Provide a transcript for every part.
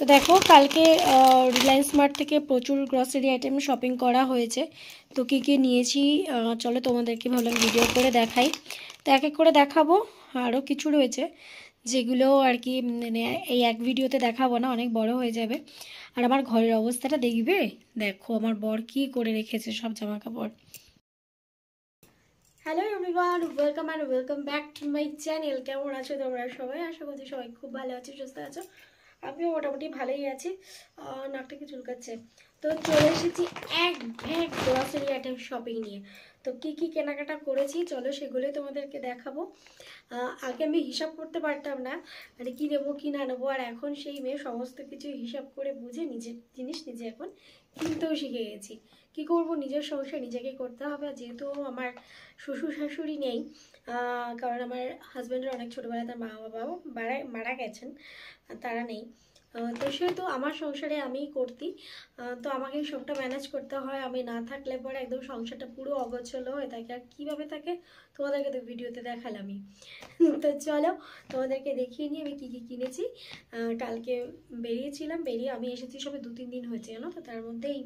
তো দেখো কালকে রিলায়েন্স মার্ট থেকে প্রচুর গ্রসারি আইটেম শপিং করা হয়েছে। তো কী কী নিয়েছি চলো তোমাদেরকে ভাবলাম ভিডিও করে দেখাই। তো এক এক করে দেখাবো, আরও কিছু রয়েছে যেগুলো আর কি মানে এই এক ভিডিওতে দেখাবো না, অনেক বড় হয়ে যাবে। আর আমার ঘরের অবস্থাটা দেখবে, দেখো আমার বর কী করে রেখেছে সব জামা কাপড়। Hello everyone, welcome and welcome back to my channel. কেমন আছো তোমরা সবাই? আশা করছি সবাই খুব ভালো আছো, সুস্থ আছো। আমিও মোটামুটি ভালোই আছি। নাকটাকে চুলকাচ্ছে। তো চলে এসেছি এক ব্যাগ গ্রসারি আইটেম শপিং নিয়ে। তো কি কি কেনাকাটা করেছি চলো সেগুলোই তোমাদেরকে দেখাবো। আগে আমি হিসাব করতে পারতাম না, মানে কী নেবো কী না নেবো, আর এখন সেই মেয়ে সমস্ত কিছু হিসাব করে বুঝে নিজের জিনিস নিজে এখন কিনতেও শিখে গেছি। কি করব, নিজের সংসার নিজেকে করতে হবে। যেহেতু আমার শ্বশুর শাশুড়ি নেই, কারণ আমার হাজব্যান্ডের অনেক ছোটোবেলায় তার মা বাবাও মারা গেছেন, তারা নেই। তো সেহেতু আমার সংসারে আমিই করতি, তো আমাকেই সবটা ম্যানেজ করতে হয়। আমি না থাকলে পরে একদম সংসারটা পুরো অগোছালো হয়ে থাকে। আর কীভাবে থাকে তোমাদেরকে তো ভিডিওতে দেখালামই। তো চলো তোমাদেরকে দেখিয়ে নিই আমি কী কী কিনেছি। কালকে বেরিয়েছিলাম, বেরিয়ে আমি এসেছি সবে 2-3 দিন হয়েছে জানো তো, তার মধ্যেই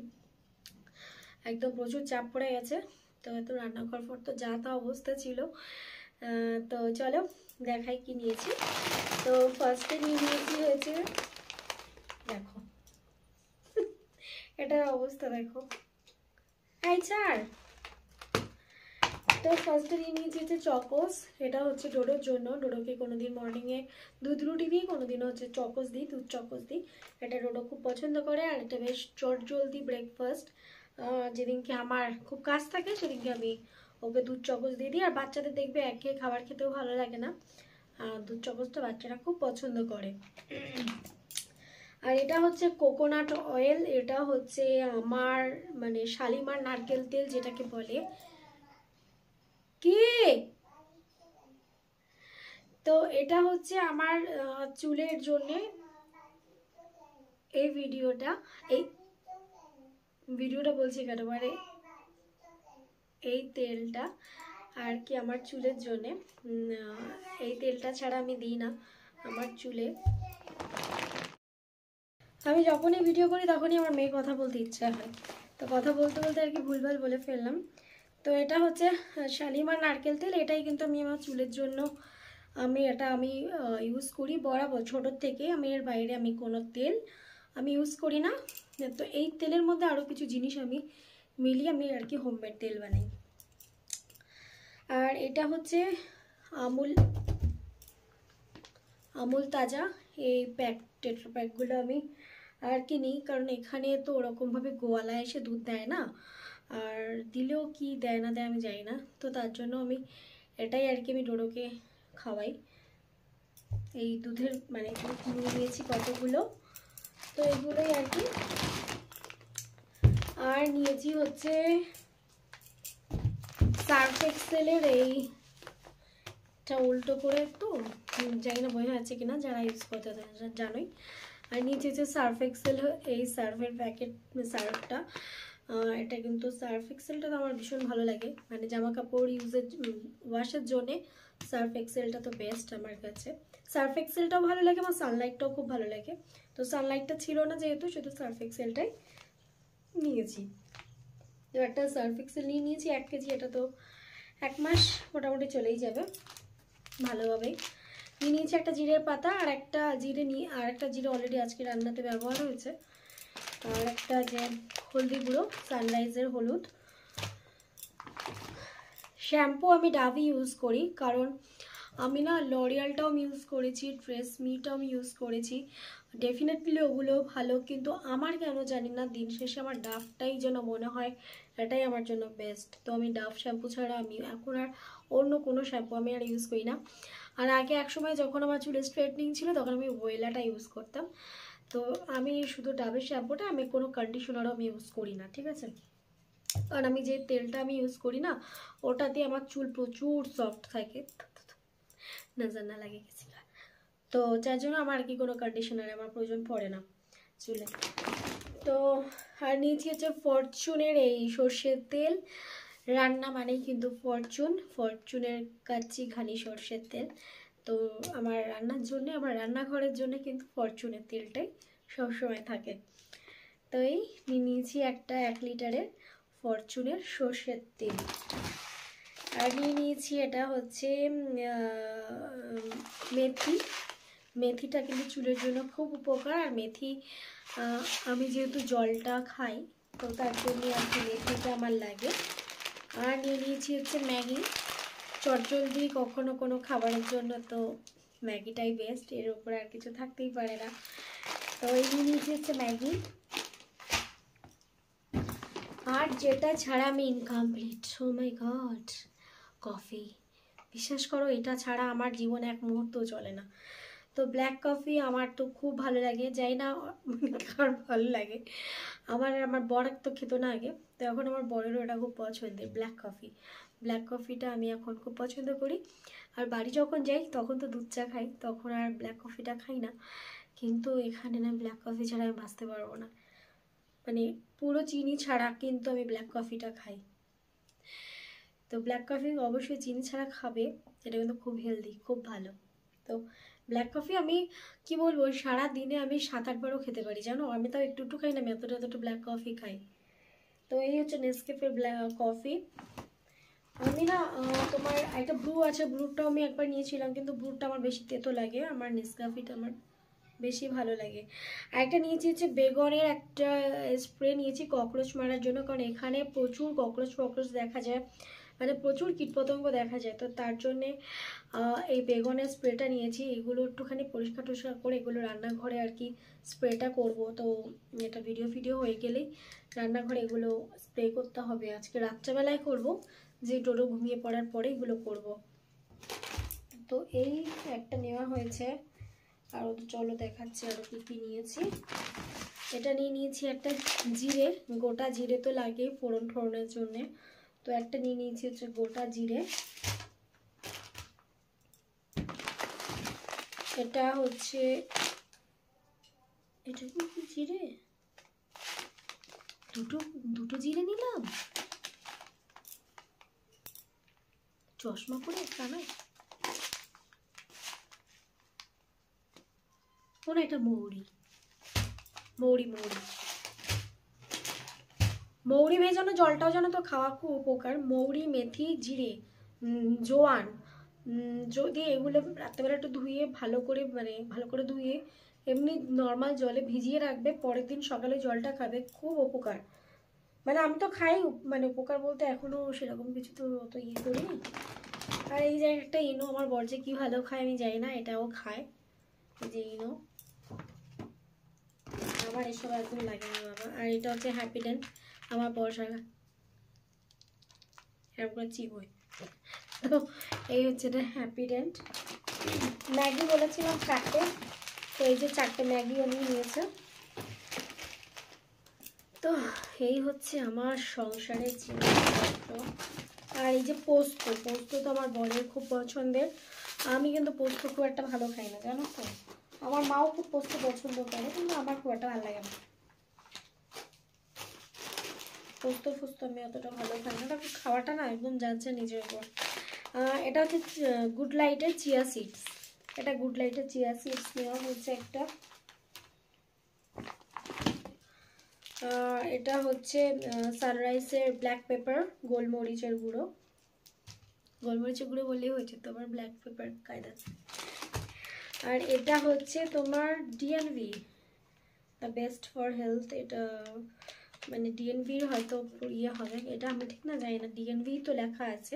একদম প্রচুর চাপ পড়ে গেছে। তো এত রান্নাঘর পর তো যা তা অবস্থা ছিল। তো চলো দেখাই কি নিয়েছি। তো ফার্স্টে নিয়েছি হয়েছে, দেখো এটার অবস্থা দেখো, এই ছাড়। তো ফার্স্টে নিয়েছি হচ্ছে চকোস। এটা হচ্ছে ডোডোর জন্য। ডোডোকে কোনোদিন মর্নিংয়ে দুধ রুটি দিই, কোনোদিনও হচ্ছে চকোস দিই, দুধ চকোস দিই। এটা ডোডো খুব পছন্দ করে। আর এটা বেশ চটজলদি ব্রেকফাস্ট। যেদিনকে আমার খুব কাজ থাকে সেদিনকে আমি ওকে দুধ চকোস দিয়ে দিই। আর বাচ্চাদের দেখবে একঘেয়ে খাবার খেতেও ভালো লাগে না, দুধ চকোসটা বাচ্চারা খুব পছন্দ করে। আর এটা হচ্ছে কোকোনাট অয়েল। এটা হচ্ছে আমার মানে শালিমার নারকেল তেল যেটাকে বলে। কি তো এটা হচ্ছে আমার চুলের জন্যে। এই ভিডিওটা বলছি কেন, মানে এই তেলটা আর কি আমার চুলের জন্যে। এই তেলটা ছাড়া আমি দিই না আমার চুলে। আমি যখনই ভিডিও করি তখনই আমার মেয়ে কথা বলতে ইচ্ছা হয়, তো কথা বলতে বলতে আর কি ভুলভাল বলে ফেললাম। তো এটা হচ্ছে শালিমার নারকেল তেল। এটাই কিন্তু আমি আমার চুলের জন্য আমি ইউজ করি বরাবর, ছোটোর থেকে। আমি এর বাইরে আমি কোনো তেল আমি ইউজ করি না। তো এই তেলের মধ্যে আরও কিছু জিনিস আমি মিলিয়ে আমি আর কি হোমমেড তেল বানাই। আর এটা হচ্ছে আমুল তাজা। এই টেট্রা প্যাকগুলো আমি আর কি নিই, কারণ এখানে তো ওরকমভাবে গোয়ালা এসে দুধ দেয় না, আর দিলেও কি দেয় না দেয় আমি জানি না। তো তার জন্য আমি এটাই আর কি আমি ডোডোকে খাওয়াই। এই দুধের মানে দুধ নিয়ে নিয়েছি কতগুলো, তো এগুলোই আর কি। আর নিয়েছি হচ্ছে সার্ফ এক্সেলের এইটা উল্টো করে একটু, জানি না বোঝা যাচ্ছে কিনা, যারা ইউজ করতে জানোই। আর নিচে হচ্ছে সার্ফ এক্সেল, এই সার্ফের প্যাকেট সার্ফটা। এটা কিন্তু সার্ফ এক্সেলটা তো আমার ভীষণ ভালো লাগে, মানে জামা কাপড় ওয়াশের জন্যে সার্ফ এক্সেলটা তো বেস্ট আমার কাছে। সার্ফ এক্সেলটাও ভালো লাগে, আমার সানলাইটটাও খুব ভালো লাগে। তো সানলাইটটা ছিল না যেহেতু, শুধু সার্ফ এক্সেলটাই নিয়েছি। তো একটা সার্ফ এক্সেল নিয়েছি 1 কেজি। এটা তো 1 মাস মোটামুটি চলেই যাবে ভালোভাবেই। নিয়েছি একটা জিরের পাতা, আর একটা জিরে অলরেডি আজকে রান্নাতে ব্যবহার হয়েছে। আর একটা যে হলদি গুঁড়ো, সানরাইজের হলুদ। শ্যাম্পু আমি ডাভি ইউজ করি, কারণ আমি না লরিয়ালটাও ইউজ করেছি, ট্রেসমিটাও আমি ইউজ করেছি। ডেফিনেটলি ওগুলো ভালো, কিন্তু আমার কেন জানি না দিন শেষে আমার ডাভটাই যেন মনে হয় এটাই আমার জন্য বেস্ট। তো আমি ডাভ শ্যাম্পু ছাড়া আমি এখন আর অন্য কোনো শ্যাম্পু আমি আর ইউজ করি না। আর আগে একসময় যখন আমার চুলে স্ট্রেটনিং ছিল তখন আমি ওয়েলাটা ইউজ করতাম। তো আমি শুধু ডাবের শ্যাম্পুটা, আমি কোনো কন্ডিশনারও আমি ইউজ করি না, ঠিক আছে। কারণ আমি যে তেলটা আমি ইউজ করি না, ওটাতে আমার চুল প্রচুর সফট থাকে, নজর না লাগে কিছু। তো যার জন্য আমার আর কি কোনো কন্ডিশনার আমার প্রয়োজন পড়ে না চুলে। তো আর নিয়েছি হচ্ছে ফরচুনের এই সর্ষের তেল। রান্না মানেই কিন্তু ফরচুনের কাচ্চি ঘানি সর্ষের তেল। তো আমার রান্নার জন্য, আমার রান্নাঘরের জন্য কিন্তু ফরচুনের তেলটাই সবসময় থাকে। তো এই নিয়েছি একটা 1 লিটারের ফরচুনের সর্ষের তেল। আর নিয়েছি এটা হচ্ছে মেথি। মেথিটা কিন্তু চুলের জন্য খুব উপকার। আর মেথি আমি যেহেতু জলটা খাই তো তার জন্য আর কি মেথিটা আমার লাগে। আর নিয়েছি হচ্ছে ম্যাগি। চটজলদি কখনো কোনো খাবারের জন্য তো ম্যাগিটাই বেস্ট, এর উপরে আর কিছু থাকতেই পারে না। তো এই নিয়েছি হচ্ছে ম্যাগি। আর যেটা ছাড়া আমি ইনকমপ্লিট, ও মাই গড, কফি। বিশ্বাস করো এটা ছাড়া আমার জীবনে এক মুহূর্ত চলে না। তো ব্ল্যাক কফি আমার তো খুব ভালো লাগে, যাই না কার ভালো লাগে। আমার বর তো খেত না আগে, তো এখন আমার বরেরও এটা খুব পছন্দের ব্ল্যাক কফি। ব্ল্যাক কফিটা আমি এখন খুব পছন্দ করি। আর বাড়ি যখন যাই তখন তো দুধ চা খাই, তখন আর ব্ল্যাক কফিটা খাই না। কিন্তু এখানে না ব্ল্যাক কফি ছাড়া আমি বাঁচতে পারবো না, মানে পুরো চিনি ছাড়া কিন্তু আমি ব্ল্যাক কফিটা খাই। তো ব্ল্যাক কফি অবশ্যই চিনি ছাড়া খাবে, এটা কিন্তু খুব হেলদি, খুব ভালো। তো ব্ল্যাক কফি আমি কি বলবো, সারা দিনে আমি 7-8 বারও খেতে পারি জানো। আমি তাও একটু একটু খাই না, আমি এতটা ব্ল্যাক কফি খাই। তো এই হচ্ছে নেসক্যাফে ব্ল্যাক কফি। আমি না তোমার একটা ব্রু আছে, ব্রুটাও আমি একবার নিয়েছিলাম, কিন্তু ব্রুটা আমার বেশি তেতো লাগে, আমার নেসক্যাফেটা আমার বেশি ভালো লাগে। আরেকটা নিয়েছি হচ্ছে বেগনের একটা স্প্রে নিয়েছি ককরোচ মারার জন্য, কারণ এখানে প্রচুর ককরোচ দেখা যায়, মানে প্রচুর কীটপতঙ্গ দেখা যায়। তো তার জন্যে এই বেগনের স্প্রেটা নিয়েছি। এগুলো একটুখানি পরিষ্কার টরিষ্কার করে এগুলো রান্নাঘরে আর কি স্প্রেটা করব। তো এটা ভিডিও হয়ে গেলেই রান্নাঘরে এগুলো স্প্রে করতে হবে। আজকে রাত্রেবেলায় করব, যে টোটো ঘুমিয়ে পড়ার পরে এগুলো করব। তো এই একটা নেওয়া হয়েছে। আরও তো চলো দেখাচ্ছি আরও কী কী নিয়েছি। এটা নিয়েছি একটা জিরে, গোটা জিরে তো লাগে ফোড়ন ঠোড়নের জন্যে। তো একটা নিয়েছি হচ্ছে গোটা জিরে। এটা হচ্ছে, এটা কি জিরে, দুটো জিরে নিলাম, চশমা পরে কানায়। ও না, এটা মৌরি ভেজানো জলটাও যেন তো খাওয়া খুব উপকার। মৌরি, মেথি, জিরে, জোয়ান, যদি এগুলো রাত্রেবেলা একটু ধুয়ে ভালো করে ধুয়ে এমনি নর্মাল জলে ভিজিয়ে রাখবে, পরের দিন সকালে জলটা খাবে, খুব উপকার। মানে আমি তো খাই, মানে উপকার বলতে এখনো সেরকম কিছু তো অত করিনি। আর এই যে একটা ইনো, আমার বর যে কি ভালো খায় আমি জানি না, এটাও খায়, যে ইনো। আমার এসব একদম লাগে না বাবা। আর এটা হচ্ছে হ্যাপিডেন্ট, আমার বর্ষা এরকম করে চিবোয়। তো এই হচ্ছে এটা হ্যাপিডেন্ট। ম্যাগি বলেছিলাম 4টে, তো এই যে 4টে ম্যাগি উনি নিয়েছে। তো এই হচ্ছে আমার সংসারের জিনিসপত্র। আর এই যে পোস্ত তো আমার বরের খুব পছন্দের। আমি কিন্তু পোস্ত খুব একটা ভালো খাই না জানো তো। আমার মাও খুব পোস্ত পছন্দ করে, কিন্তু আমার খুব একটা ভালো লাগে না পোস্ত আমি অতটা ভালো খাই না। তারপর খাওয়াটা না একদম যাচ্ছে নিজের উপর। এটা হচ্ছে গুড লাইটের চিয়া সিডস। এটা গুড লাইটের চিয়া সিডস নেওয়া হচ্ছে একটা। এটা হচ্ছে সানরাইজের ব্ল্যাক পেপার, গোলমরিচের গুঁড়ো বললেই হয়েছে, তোমার ব্ল্যাক পেপার কায়দা। আর এটা হচ্ছে তোমার DNV, the best for health. এটা মানে ডিএনভির হয়তো ইয়ে হবে, এটা আমি ঠিক না জানি না, ডিএনভি তো লেখা আছে।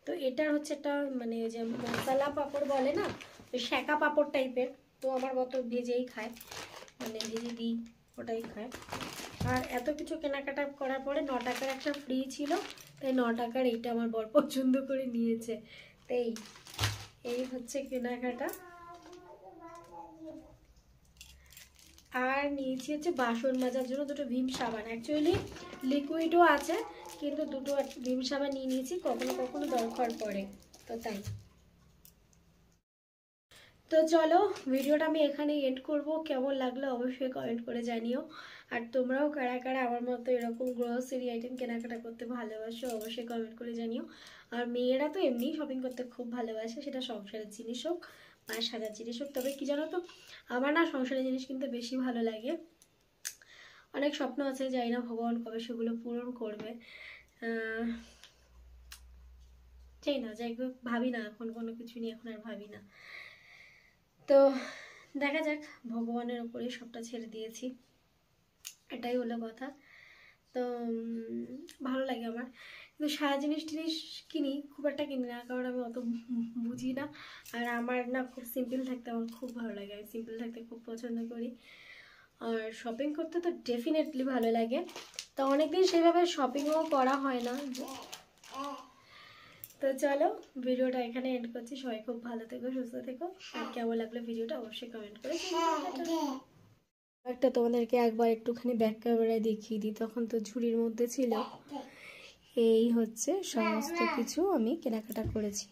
তো এটা হচ্ছে একটা মানে যে মশলা পাঁপড় বলে না, ওই সেঁকা পাঁপড় টাইপের। তো আমার মতো ভেজেই খায়, মানে ভেজে দিই ওটাই খায়। আর এত কিছু কেনাকাটা করার পরে 9 টাকার একটা ফ্রি ছিল, তাই 9 টাকার এইটা আমার বর পছন্দ করে নিয়েছে। তাই এই হচ্ছে কেনাকাটা। আর নিয়েছি হচ্ছে বাসন মাজার জন্য 2টো ভীম সাবান। অ্যাকচুয়ালি লিকুইডও আছে, কিন্তু 2টো ভীম সাবান নিয়ে নিয়েছি, কখনো দরকার পড়ে, তো তাই। তো চলো ভিডিওটা আমি এখানে এন্ড করব। কেমন লাগলো অবশ্যই কমেন্ট করে জানিও। আর তোমরাও কারা কারা আমার মতো এরকম গ্রোসারি আইটেম কেনাকাটা করতে ভালোবাসো অবশ্যই কমেন্ট করে জানিও। আর মেয়েরা তো এমনি শপিং করতে খুব ভালোবাসে, সেটা সংসারের জিনিস হোক আর সাজার জিনিসও। তবে কি জানো তো, আমার না সংসারের জিনিস কিন্তু বেশি ভালো লাগে। অনেক স্বপ্ন আছে, জানি না ভগবান কবে সেগুলো পূরণ করবে। চাই না, যাই হোক ভাবি না এখন কোনো কিছু নিয়ে, এখন আর ভাবি না। তো দেখা যাক, ভগবানের উপরে সবটা ছেড়ে দিয়েছি, এটাই হলো কথা। তো ভালো লাগে আমার, কিন্তু সারা জিনিস কিনি, খুব একটা কিনি না, কারণ আমি অত বুঝি না। আর আমার না খুব সিম্পল থাকতে আমার খুব ভালো লাগে, আমি সিম্পল থাকতে খুব পছন্দ করি। আর শপিং করতে তো ডেফিনেটলি ভালো লাগে। তো অনেকদিন সেভাবে শপিংও করা হয় না। তো চলো ভিডিওটা এখানে এন্ড করছি। সবাই খুব ভালো থেকো, সুস্থ থেকো। আর কেমন লাগলো ভিডিওটা অবশ্যই কমেন্ট করে। একটা তোমাদেরকে একবার একটুখানি ব্যাক ক্যামেরায় দেখিয়ে দিই, তখন তো ঝুড়ির মধ্যে ছিল। এই হচ্ছে সমস্ত কিছু আমি কেনাকাটা করেছি।